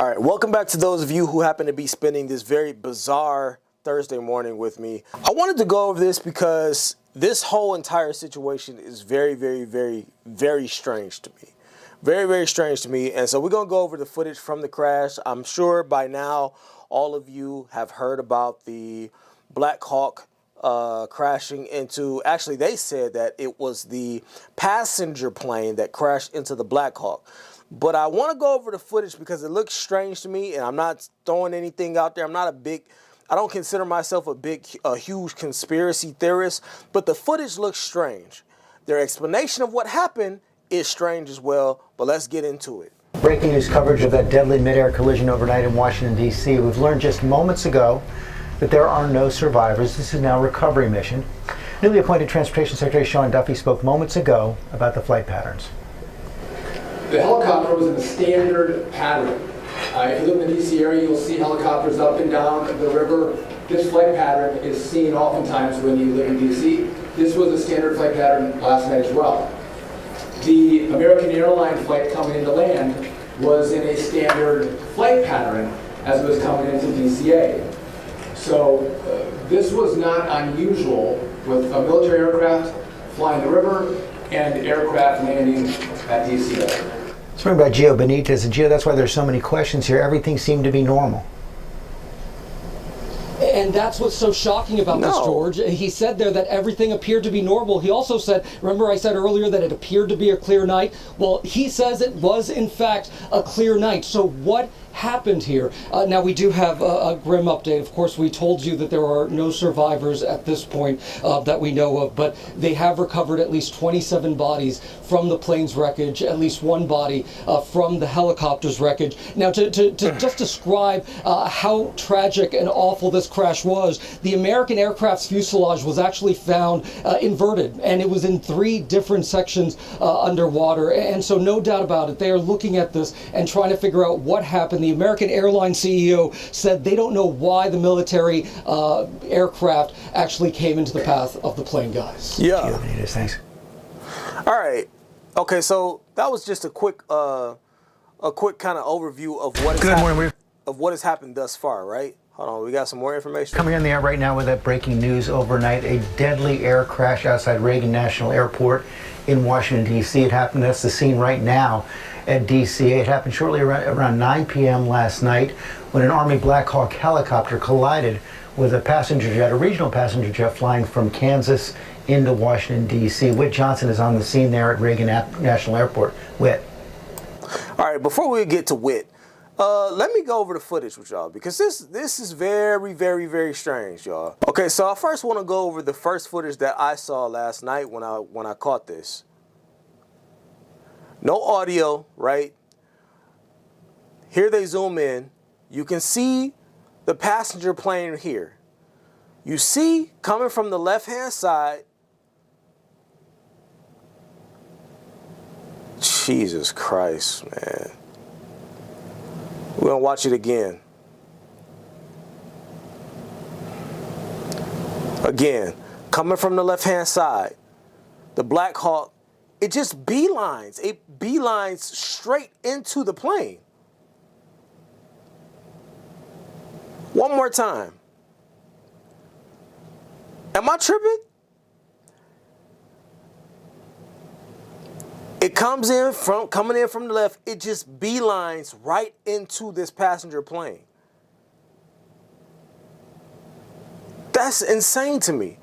All right, welcome back to those of you who happen to be spending this very bizarre Thursday morning with me. I wanted to go over this because this whole entire situation is very, very, very, very strange to me. Very, very strange to me. And so we're going to go over the footage from the crash. I'm sure by now all of you have heard about the Black Hawk crashing into, actually they said that it was the passenger plane that crashed into the Black Hawk. But I want to go over the footage because it looks strange to me, and I'm not throwing anything out there. I don't consider myself a huge conspiracy theorist, but the footage looks strange. Their explanation of what happened is strange as well, but let's get into it. Breaking news coverage of that deadly mid-air collision overnight in Washington, D.C. We've learned just moments ago that there are no survivors. This is now a recovery mission. Newly appointed Transportation Secretary Sean Duffy spoke moments ago about the flight patterns. The helicopter was in a standard pattern. If you live in the D.C. area, you'll see helicopters up and down the river. This flight pattern is seen oftentimes when you live in D.C. This was a standard flight pattern last night as well. The American airline flight coming into land was in a standard flight pattern as it was coming into DCA. So this was not unusual with a military aircraft flying the river and aircraft landing at DCA. Talking about Gio Benitez, and Gio, that's why there's so many questions here. Everything seemed to be normal. And that's what's so shocking about this, George. He said there that everything appeared to be normal. He also said, remember I said earlier that it appeared to be a clear night? Well, he says it was, in fact, a clear night. So what happened here? Now, we do have a grim update. Of course, we told you that there are no survivors at this point that we know of, but they have recovered at least 27 bodies from the plane's wreckage, at least one body from the helicopter's wreckage. Now, to just describe how tragic and awful this crash was, the American aircraft's fuselage was actually found inverted, and it was in 3 different sections underwater. And so no doubt about it, they are looking at this and trying to figure out what happened. The American airline CEO said they don't know why the military aircraft actually came into the path of the plane, guys. Yeah. Thanks. All right. Okay, so that was just a quick kind of overview of what has happened thus far, right? Hold on, we got some more information. Coming on the air right now with that breaking news overnight, a deadly air crash outside Reagan National Airport in Washington, D.C. It happened, that's the scene right now at DCA. It happened shortly around 9 p.m. last night when an Army Black Hawk helicopter collided with a passenger jet, a regional passenger jet flying from Kansas into Washington, D.C. Whit Johnson is on the scene there at Reagan National Airport. Whit. All right, before we get to Whit, let me go over the footage with y'all because this is very, very, very strange, y'all. Okay, so I first want to go over the first footage that I saw last night when I caught this. No audio, right? Here they zoom in. You can see the passenger plane here. You see coming from the left-hand side. Jesus Christ, man. We're going to watch it again. Again, coming from the left-hand side, the Black Hawk, it just beelines. It beelines straight into the plane. One more time. Am I tripping? It coming in from the left, it just beelines right into this passenger plane. That's insane to me.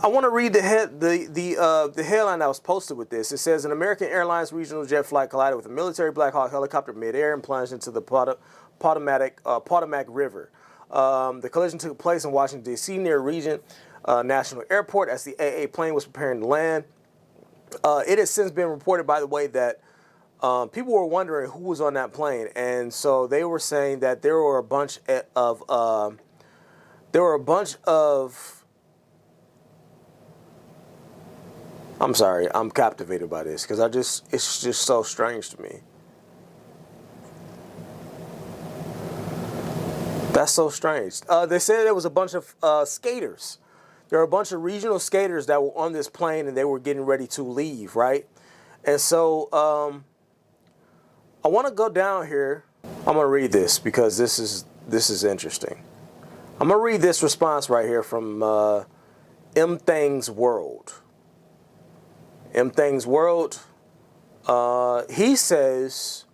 I want to read the headline that was posted with this. It says, an American Airlines regional jet flight collided with a military Black Hawk helicopter midair and plunged into the Potomac River. The collision took place in Washington, D.C. near Regent National Airport as the AA plane was preparing to land. It has since been reported, by the way, that people were wondering who was on that plane. And so they were saying that there were a bunch of I'm sorry, I'm captivated by this because it's just so strange to me. That's so strange. They said there was a bunch of skaters. There were a bunch of regional skaters that were on this plane and they were getting ready to leave, right? And so I want to go down here I'm going to read this because this is interesting. I'm going to read this response right here from M Things World. M Things World, he says,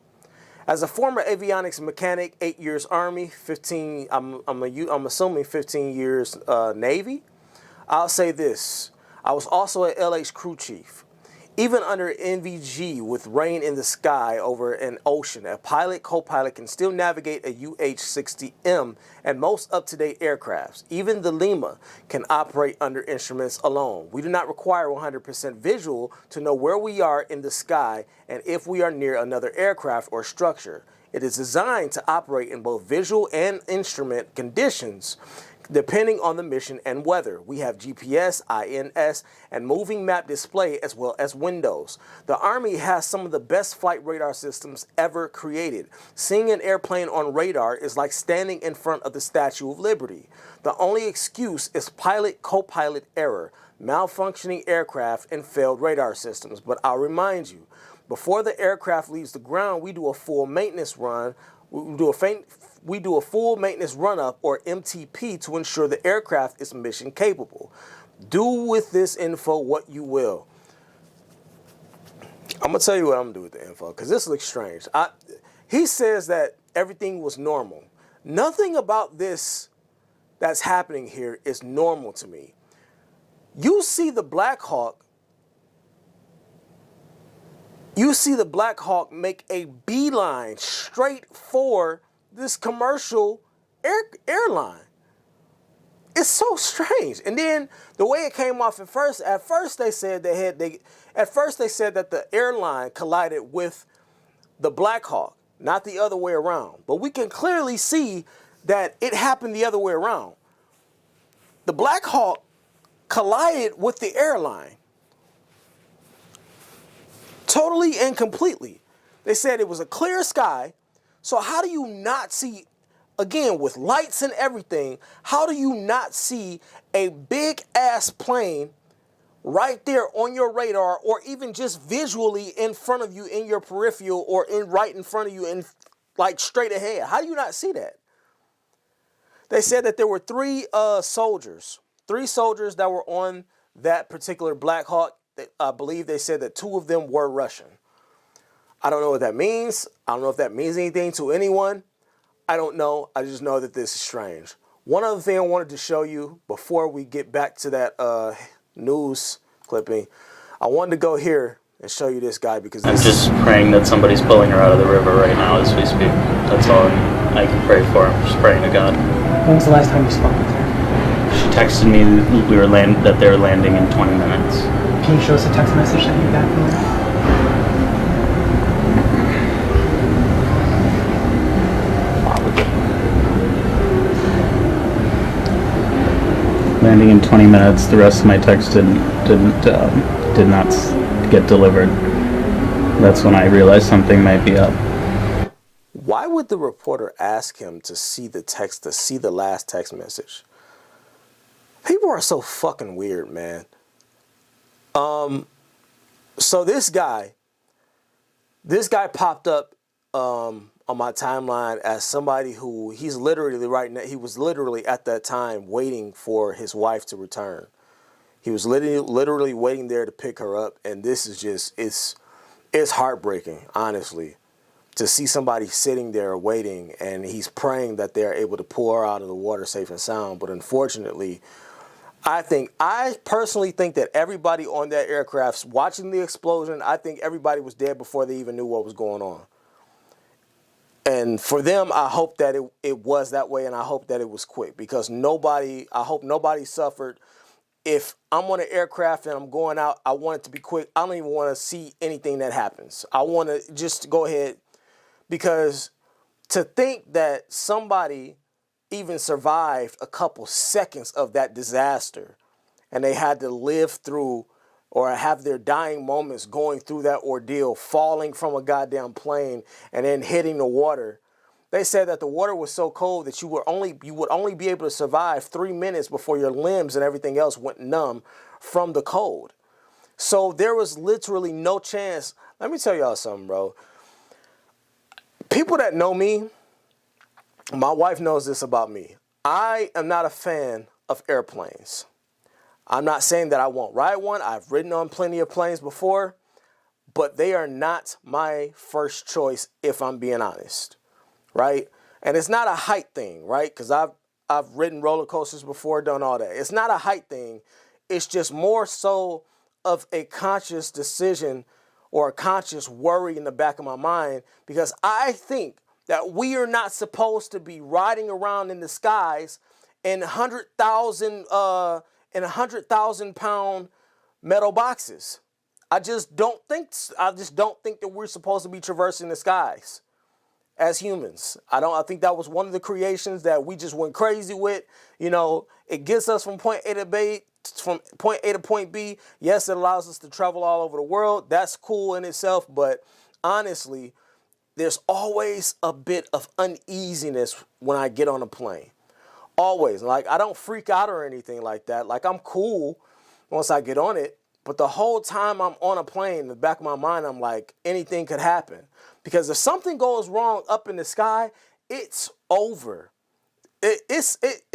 as a former avionics mechanic, 8 years Army, 15, I'm assuming 15 years Navy, I'll say this. I was also an LH crew chief. Even under NVG with rain in the sky over an ocean, a pilot, co-pilot can still navigate a UH-60M and most up-to-date aircrafts. Even the Lima can operate under instruments alone. We do not require 100% visual to know where we are in the sky and if we are near another aircraft or structure. It is designed to operate in both visual and instrument conditions, depending on the mission and weather. We have GPS, INS, and moving map display as well as windows. The Army has some of the best flight radar systems ever created. Seeing an airplane on radar is like standing in front of the Statue of Liberty. The only excuse is pilot, co-pilot error, malfunctioning aircraft, and failed radar systems. But I'll remind you, before the aircraft leaves the ground, we do a full maintenance run. We do a full maintenance run-up, or MTP, to ensure the aircraft is mission capable. Do with this info what you will. I'm going to tell you what I'm going to do with the info, because this looks strange. He says that everything was normal. Nothing about this that's happening here is normal to me. You see the Black Hawk make a beeline straight for this commercial airline. It's so strange. And then the way it came off at first they said that the airline collided with the Black Hawk, not the other way around. But we can clearly see that it happened the other way around. The Black Hawk collided with the airline. Totally and completely. They said it was a clear sky. So how do you not see, again, with lights and everything, how do you not see a big ass plane right there on your radar, or even just visually in front of you in your peripheral, or right in front of you and like straight ahead? How do you not see that? They said that there were three soldiers that were on that particular Black Hawk. I believe they said that 2 of them were Russian. I don't know what that means. I don't know if that means anything to anyone. I don't know. I just know that this is strange. One other thing I wanted to show you before we get back to that news clipping, I wanted to go here and show you this guy because I'm just praying that somebody's pulling her out of the river right now as we speak. That's all I can pray for. I'm just praying to God. When was the last time you spoke with her? She texted me that they were landing in 20 minutes. Can you show us a text message that you got from her? Landing in 20 minutes. The rest of my text did not get delivered. That's when I realized something might be up. Why would the reporter ask him to see the last text message? People are so fucking weird, man. So this guy popped up on my timeline as somebody who he was literally at that time waiting for his wife to return. He was literally waiting there to pick her up, and this is just it's heartbreaking, honestly, to see somebody sitting there waiting, and he's praying that they're able to pull her out of the water safe and sound. But unfortunately, I personally think that everybody on that aircraft watching the explosion, I think everybody was dead before they even knew what was going on. And for them, I hope that it was that way, and I hope that it was quick, because I hope nobody suffered. If I'm on an aircraft and I'm going out, I want it to be quick. I don't even want to see anything that happens. I want to just go ahead, because to think that somebody even survived a couple seconds of that disaster and they had to live through or have their dying moments going through that ordeal, falling from a goddamn plane and then hitting the water. They said that the water was so cold that you would only be able to survive 3 minutes before your limbs and everything else went numb from the cold. So there was literally no chance. Let me tell y'all something, bro. People that know me, my wife knows this about me. I am not a fan of airplanes. I'm not saying that I won't ride one. I've ridden on plenty of planes before, but they are not my first choice if I'm being honest, right? And it's not a height thing, right? Because I've ridden roller coasters before, done all that. It's not a height thing. It's just more so of a conscious decision or a conscious worry in the back of my mind, because I think that we are not supposed to be riding around in the skies in 100,000 pound metal boxes. I just don't think that we're supposed to be traversing the skies as humans. I think that was one of the creations that we just went crazy with. You know, it gets us from point A to B, from point A to point B. Yes, it allows us to travel all over the world. That's cool in itself, but honestly, there's always a bit of uneasiness when I get on a plane. Always. Like, I don't freak out or anything like that. Like, I'm cool once I get on it. But the whole time I'm on a plane, in the back of my mind, I'm like, anything could happen. Because if something goes wrong up in the sky, it's over.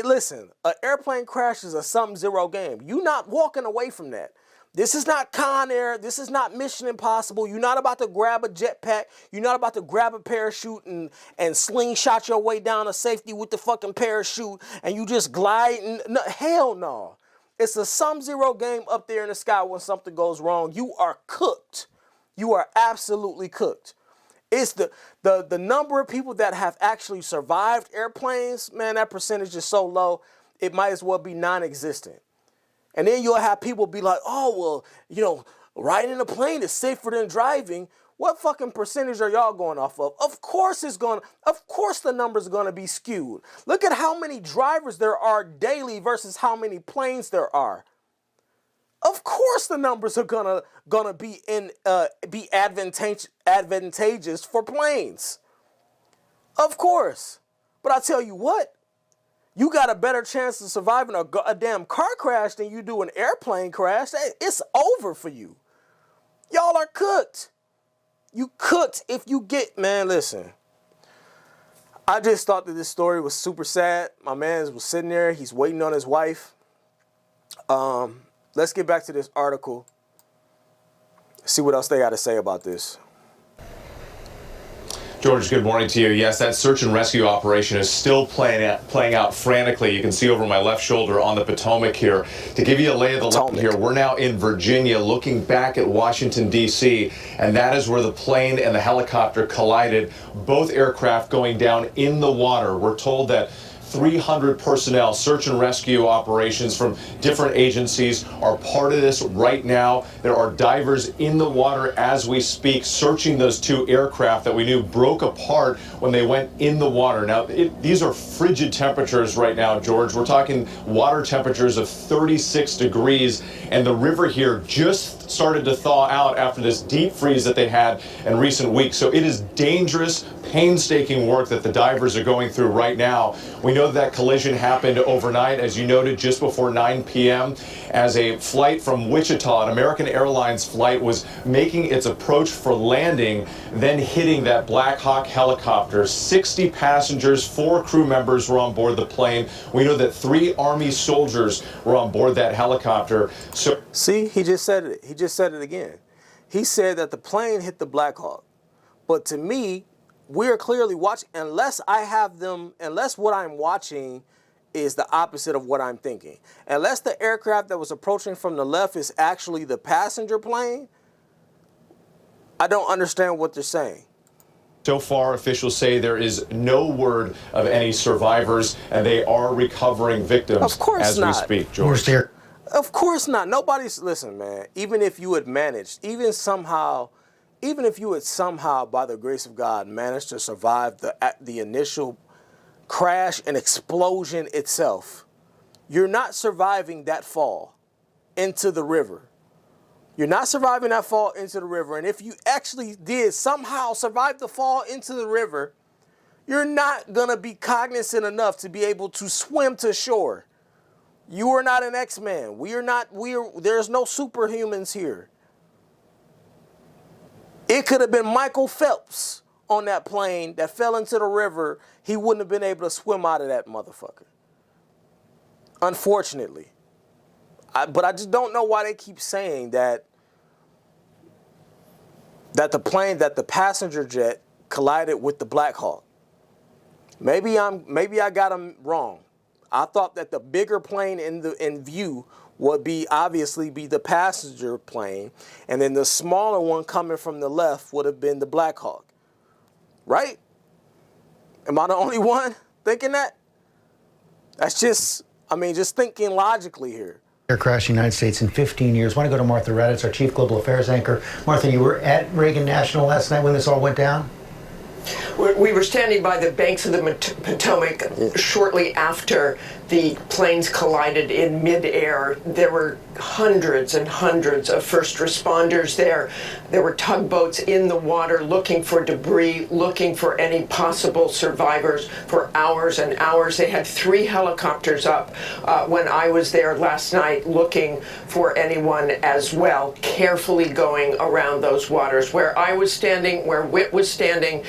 Listen, an airplane crash is a sum-zero game. You're not walking away from that. This is not Con Air. This is not Mission Impossible. You're not about to grab a jetpack. You're not about to grab a parachute and slingshot your way down to safety with the fucking parachute and you just glide. No, hell no. It's a sum-zero game up there in the sky. When something goes wrong, you are cooked. You are absolutely cooked. It's the number of people that have actually survived airplanes, man, that percentage is so low, it might as well be non-existent. And then you'll have people be like, oh, well, you know, riding a plane is safer than driving. What fucking percentage are y'all going off of? Of course the numbers are going to be skewed. Look at how many drivers there are daily versus how many planes there are. Of course the numbers are gonna be advantageous for planes. Of course. But I tell you what, you got a better chance of surviving a damn car crash than you do an airplane crash. It's over for you. Y'all are cooked. You cooked if you get, man, listen. I just thought that this story was super sad. My man was sitting there. He's waiting on his wife. Let's get back to this article. See what else they got to say about this. George, good morning to you. Yes, that search and rescue operation is still playing out frantically. You can see over my left shoulder on the Potomac here. To give you a lay of the land here, we're now in Virginia looking back at Washington, D.C., and that is where the plane and the helicopter collided, both aircraft going down in the water. We're told that 300 personnel, search and rescue operations from different agencies are part of this right now. There are divers in the water as we speak, searching those two aircraft that we knew broke apart when they went in the water. Now, these are frigid temperatures right now, George. We're talking water temperatures of 36 degrees, and the river here just started to thaw out after this deep freeze that they had in recent weeks. So it is dangerous, painstaking work that the divers are going through right now. We know that collision happened overnight, as you noted, just before 9 p.m. as a flight from Wichita, an American Airlines flight, was making its approach for landing, then hitting that Black Hawk helicopter. 60 passengers, 4 crew members were on board the plane. We know that 3 Army soldiers were on board that helicopter. So, see, he just said it. He just said it again. He said that the plane hit the Black Hawk. But to me, we're clearly watching, unless what I'm watching is the opposite of what I'm thinking. Unless the aircraft that was approaching from the left is actually the passenger plane, I don't understand what they're saying. So far, officials say there is no word of any survivors, and they are recovering victims of course as not. we speak, George. Of course not. Listen, man, even if you had managed, even if you had somehow, by the grace of God, managed to survive the initial crash and explosion itself, you're not surviving that fall into the river. You're not surviving that fall into the river. And if you actually did somehow survive the fall into the river, you're not going to be cognizant enough to be able to swim to shore. You are not an X-Man. There's no superhumans here. It could have been Michael Phelps on that plane that fell into the river, he wouldn't have been able to swim out of that motherfucker. Unfortunately. But I just don't know why they keep saying that the passenger jet collided with the Black Hawk. Maybe I got them wrong. I thought that the bigger plane in view would obviously be the passenger plane, and then the smaller one coming from the left would have been the Black Hawk. Right? Am I the only one thinking that? That's just thinking logically here. Air crash in the United States in 15 years. I want to go to Martha Raddatz, our chief global affairs anchor. Martha, you were at Reagan National last night when this all went down? We were standing by the banks of the Potomac shortly after the planes collided in midair. There were hundreds and hundreds of first responders there. There were tugboats in the water looking for debris, looking for any possible survivors for hours and hours. They had 3 helicopters up when I was there last night looking for anyone as well, carefully going around those waters. Where I was standing, where Whit was standing,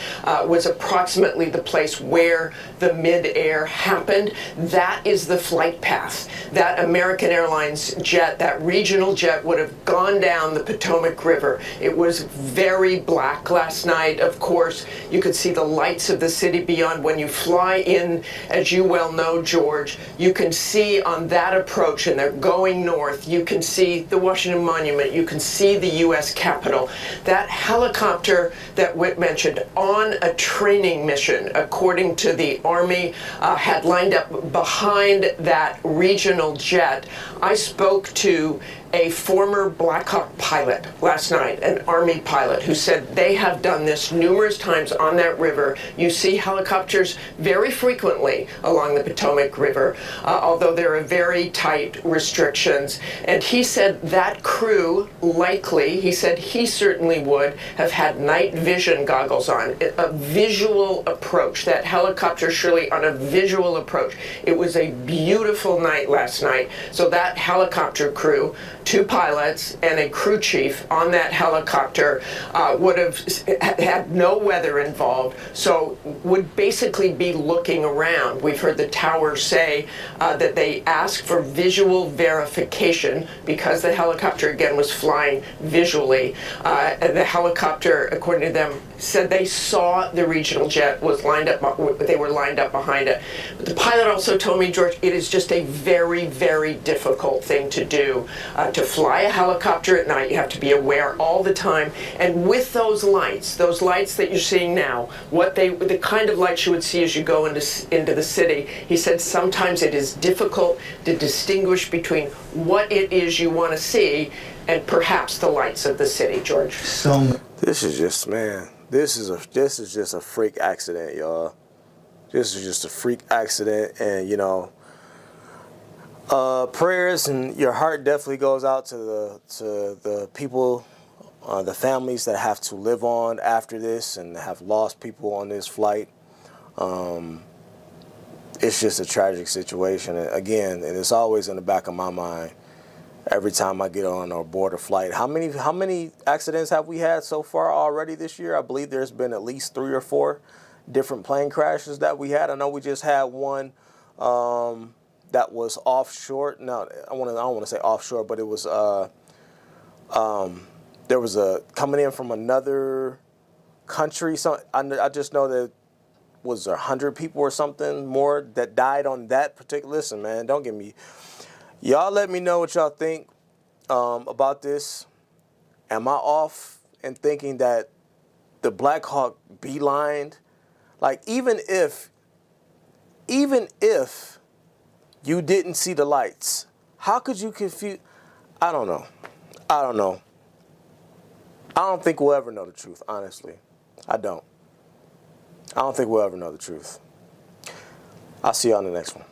was approximately the place where the midair happened. That is the flight path. That American Airlines jet, that regional jet, would have gone down the Potomac River. It was very black last night. Of course, you could see the lights of the city beyond. When you fly in, as you well know, George, you can see on that approach, and they're going north, you can see the Washington Monument, you can see the U.S. Capitol. That helicopter that Whit mentioned, on a training mission, according to the Army, had lined up behind that regional jet. I spoke to a former Black Hawk pilot last night, an Army pilot, who said they have done this numerous times on that river. You see helicopters very frequently along the Potomac River, although there are very tight restrictions. And he said that crew likely, he said he certainly would have had night vision goggles on, a visual approach. That helicopter surely on a visual approach. It was a beautiful night last night. So that helicopter crew, 2 pilots and a crew chief on that helicopter, would have had no weather involved, so would basically be looking around. We've heard the tower say that they asked for visual verification because the helicopter, again, was flying visually. And the helicopter, according to them, said they saw the regional jet was lined up, they were lined up behind it. But the pilot also told me, George, it is just a very, very difficult thing to do. To fly a helicopter at night, you have to be aware all the time. And with those lights that you're seeing now, the kind of lights you would see as you go into the city, he said sometimes it is difficult to distinguish between what it is you want to see and perhaps the lights of the city, George. This is just, man, this is just a freak accident, y'all. This is just a freak accident, and prayers and your heart definitely goes out to the people, the families that have to live on after this and have lost people on this flight. It's just a tragic situation. And again, and it's always in the back of my mind every time I get on or board a flight. How many accidents have we had so far already this year? I believe there's been at least 3 or 4 different plane crashes that we had. I know we just had one that was offshore. No, I don't want to say offshore, but it was there was a coming in from another country. So I just know that was 100 people or something more that died on that particular. Listen, man, don't get me. Y'all let me know what y'all think about this. Am I off in thinking that the Black Hawk beelined? Like, even if you didn't see the lights, how could you confuse? I don't know. I don't think we'll ever know the truth, honestly. I don't think we'll ever know the truth. I'll see you on the next one.